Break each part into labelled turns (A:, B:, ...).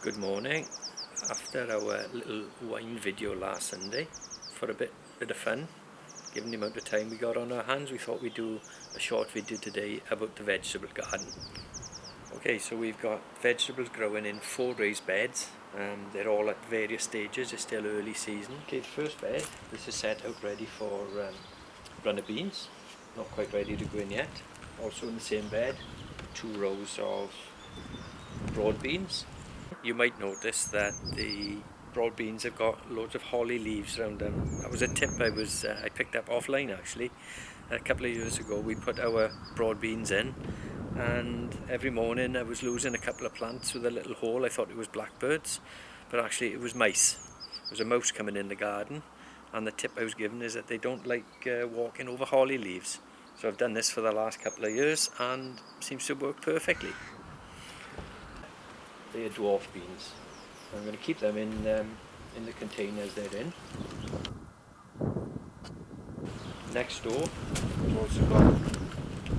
A: Good morning. After our little wine video last Sunday, for a bit of fun, given the amount of time we got on our hands, we thought we'd do a short video today about the vegetable garden. Okay, so we've got vegetables growing in 4 raised beds. They're all at various stages. It's still early season. Okay, the first bed, this is set out ready for runner beans. Not quite ready to go in yet. Also in the same bed, 2 rows of broad beans. You might notice that the broad beans have got loads of holly leaves around them. That was a tip I picked up offline actually. A couple of years ago we put our broad beans in, and every morning I was losing a couple of plants with a little hole. I thought it was blackbirds, but actually it was mice. It was a mouse coming in the garden, and the tip I was given is that they don't like walking over holly leaves. So I've done this for the last couple of years and it seems to work perfectly. They are dwarf beans. I'm going to keep them in the containers they're in. Next door, we've also got,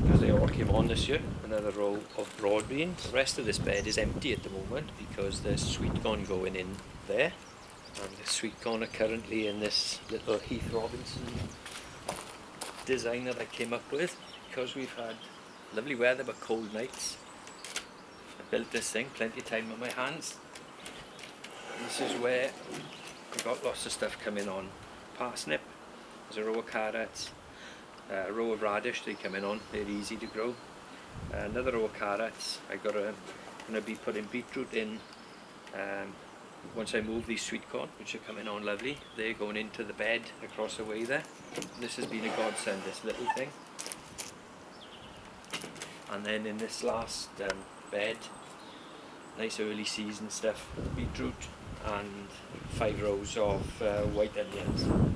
A: because they all came on this year, another row of broad beans. The rest of this bed is empty at the moment because there's sweet corn going in there. And the sweet corn are currently in this little Heath Robinson design that I came up with because we've had lovely weather but cold nights. I built this thing, plenty of time on my hands. This is where we've got lots of stuff coming on. Parsnip, there's a row of carrots, a row of radish, they coming on, they're easy to grow. Another row of carrots. I'm going to be putting beetroot in once I move these sweet corn, which are coming on lovely. They're going into the bed across the way there. This has been a godsend, this little thing. And then in this last bed, nice early season stuff, beetroot and 5 rows of white onions.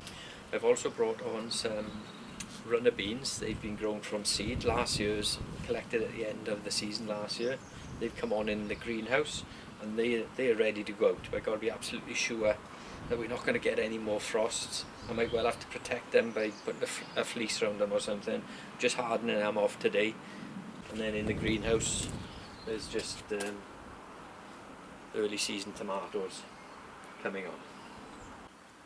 A: I've also brought on some runner beans. They've been grown from seed last year's, collected at the end of the season last year. They've come on in the greenhouse and they are ready to go out. I've got to be absolutely sure that we're not going to get any more frosts. I might well have to protect them by putting a fleece around them or something, just hardening them off today. And then in the greenhouse there's just early season tomatoes coming on.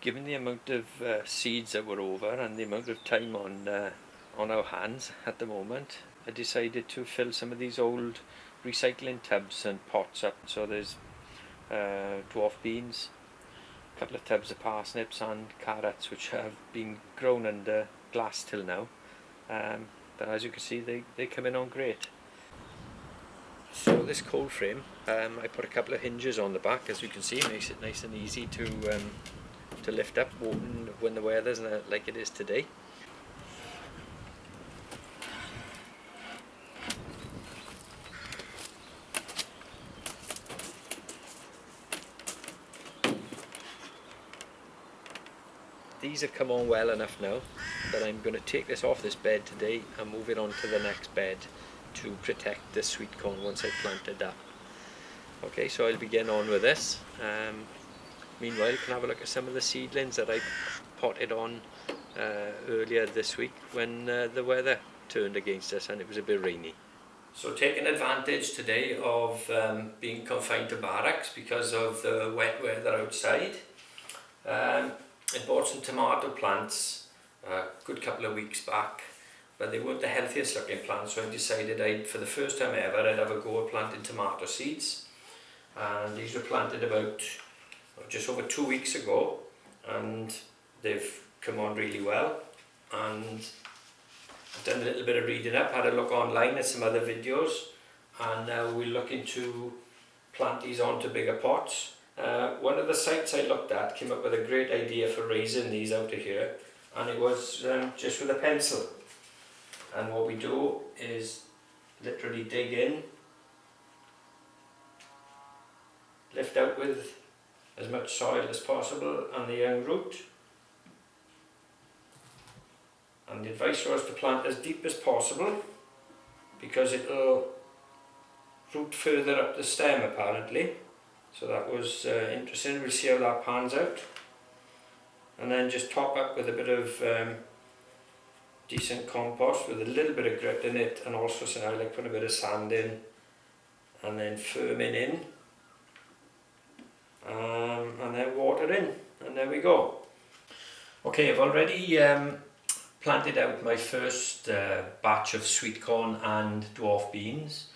A: Given the amount of seeds that were over and the amount of time on our hands at the moment, I decided to fill some of these old recycling tubs and pots up. So there's dwarf beans, a couple of tubs of parsnips and carrots, which have been grown under glass till now. But as you can see, they come in on great. So this cold frame, I put a couple of hinges on the back, as you can see, makes it nice and easy to lift up when the weather's like it is today. These have come on well enough now that I'm going to take this off this bed today and move it on to the next bed to protect the sweet corn once I've planted that. Okay, so I'll begin on with this. Meanwhile, you can have a look at some of the seedlings that I potted on earlier this week when the weather turned against us and it was a bit rainy. So taking advantage today of being confined to barracks because of the wet weather outside, I bought some tomato plants a good couple of weeks back, but they weren't the healthiest looking plants, so I decided for the first time ever, I'd have a go at planting tomato seeds. And these were planted about just over 2 weeks ago, and they've come on really well. And I've done a little bit of reading up, had a look online at some other videos, and now we're looking to plant these onto bigger pots. One of the sites I looked at came up with a great idea for raising these out of here, and it was just with a pencil. And what we do is literally dig in, lift out with as much soil as possible and the young root. And the advice was to plant as deep as possible because it'll root further up the stem apparently. So that was interesting. We'll see how that pans out. And then just top up with a bit of decent compost with a little bit of grit in it, and also I like putting a bit of sand in and then firming in and then water in, and there we go. Okay, I've already planted out my first batch of sweet corn and dwarf beans,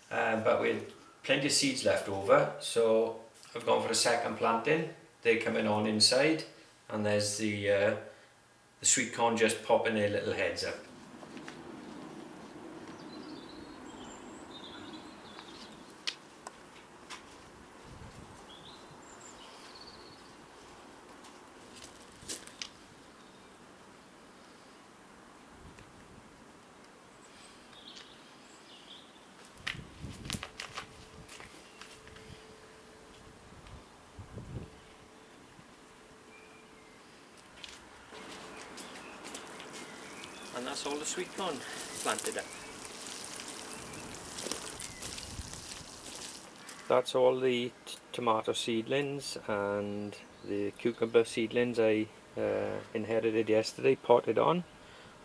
A: but with plenty of seeds left over, so I've gone for a second planting. They're coming on inside, and there's the sweet corn just popping their little heads up. And that's all the sweet corn planted up. That's all the tomato seedlings and the cucumber seedlings I inherited yesterday, potted on,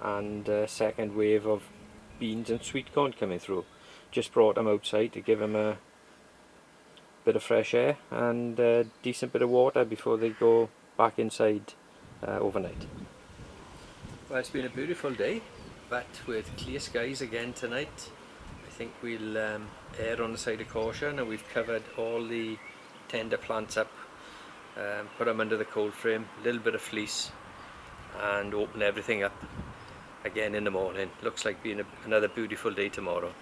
A: and a second wave of beans and sweet corn coming through. Just brought them outside to give them a bit of fresh air and a decent bit of water before they go back inside overnight. Well, it's been a beautiful day, but with clear skies again tonight. I think we'll err on the side of caution, and we've covered all the tender plants up, put them under the cold frame, a little bit of fleece, and open everything up again in the morning. Looks like being another beautiful day tomorrow.